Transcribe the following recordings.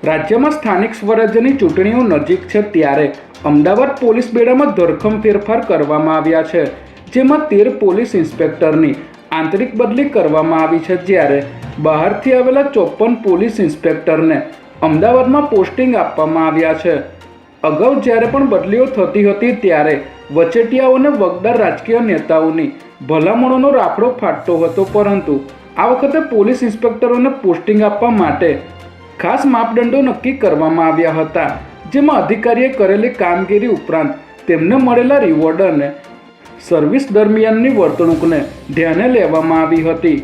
રાજ્યમાં સ્થાનિક સ્વરાજ્યની ચૂંટણીઓ નજીક છે ત્યારે અમદાવાદ પોલીસ બેડામાં ધરખમ ફેરફાર કરવામાં આવ્યા છે, જેમાં 13 પોલીસ ઇન્સ્પેક્ટરની આંતરિક બદલી કરવામાં આવી છે, જ્યારે બહારથી આવેલા 54 પોલીસ ઇન્સ્પેક્ટરને અમદાવાદમાં પોસ્ટિંગ આપવામાં આવ્યા છે. અગાઉ જ્યારે પણ બદલીઓ થતી હતી ત્યારે વચેટિયાઓ અને વગદાર રાજકીય નેતાઓની ભલામણોનો રાફડો ફાટતો હતો, પરંતુ આ વખતે પોલીસ ઇન્સ્પેક્ટરોને પોસ્ટિંગ આપવા માટે ખાસ માપદંડો નક્કી કરવામાં આવ્યા હતા, જેમાં અધિકારીએ કરેલી કામગીરી ઉપરાંત તેમને મળેલા રિવોર્ડ અને સર્વિસ દરમિયાનની વર્તણૂકને ધ્યાને લેવામાં આવી હતી.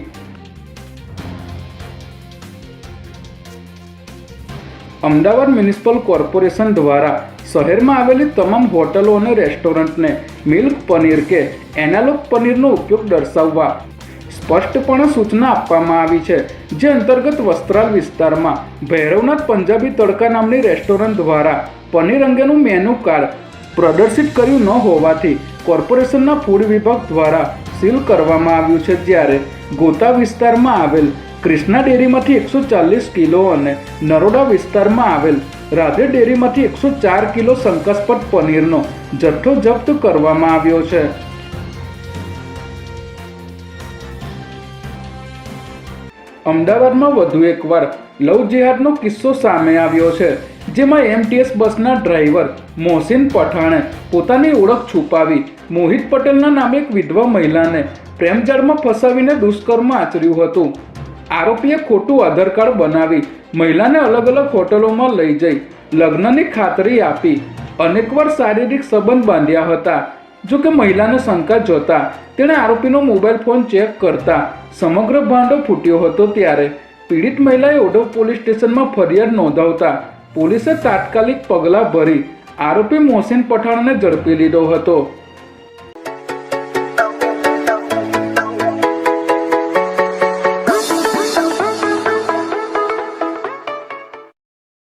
અમદાવાદ મ્યુનિસિપલ કોર્પોરેશન દ્વારા શહેરમાં આવેલી તમામ હોટલો અને રેસ્ટોરન્ટને મિલ્ક પનીર કે એનાલોગ પનીરનો ઉપયોગ દર્શાવવા સ્પષ્ટપણે સૂચના આપવામાં આવી છે, જે અંતર્ગત વસ્ત્રાલ વિસ્તારમાં ભૈરવનાથ પંજાબી તડકા નામની રેસ્ટોરન્ટ દ્વારા પનીર અંગેનું મેનુ કાર્ડ પ્રદર્શિત કર્યું ન હોવાથી કોર્પોરેશનના ફૂડ વિભાગ દ્વારા સીલ કરવામાં આવ્યું છે, જ્યારે ગોતા વિસ્તારમાં આવેલ કૃષ્ણા ડેરીમાંથી 140 કિલો અને નરોડા વિસ્તારમાં આવેલ રાધે ડેરીમાંથી 104 કિલો શંકાસ્પદ પનીરનો જથ્થો જપ્ત કરવામાં આવ્યો છે. અમદાવાદમાં વધુ એકવાર લવ જેહાદનો કિસ્સો સામે આવ્યો છે, જેમાં એમટીએસ બસના ડ્રાઈવર મોહસિન પઠાણે પોતાની ઓળખ છુપાવી મોહિત પટેલના નામે એક વિધવા મહિલાને પ્રેમજાળમાં ફસાવીને દુષ્કર્મ આચર્યું હતું. આરોપીએ ખોટું આધાર કાર્ડ બનાવી મહિલાને અલગ અલગ હોટલોમાં લઈ જઈ લગ્નની ખાતરી આપી અનેકવાર શારીરિક સંબંધ બાંધ્યા હતા. જોકે મહિલાને શંકા જોતા તેણે આરોપીનો મોબાઈલ ફોન ચેક કરતા સમગ્ર ભાંડો ફૂટ્યો હતો, ત્યારે પીડિત મહિલાએ ઓઢવ પોલીસ સ્ટેશનમાં ફરિયાદ નોંધાવતા પોલીસે તાત્કાલિક પગલાં ભરી આરોપી મોહસિન પઠાણને ઝડપી લીધો હતો.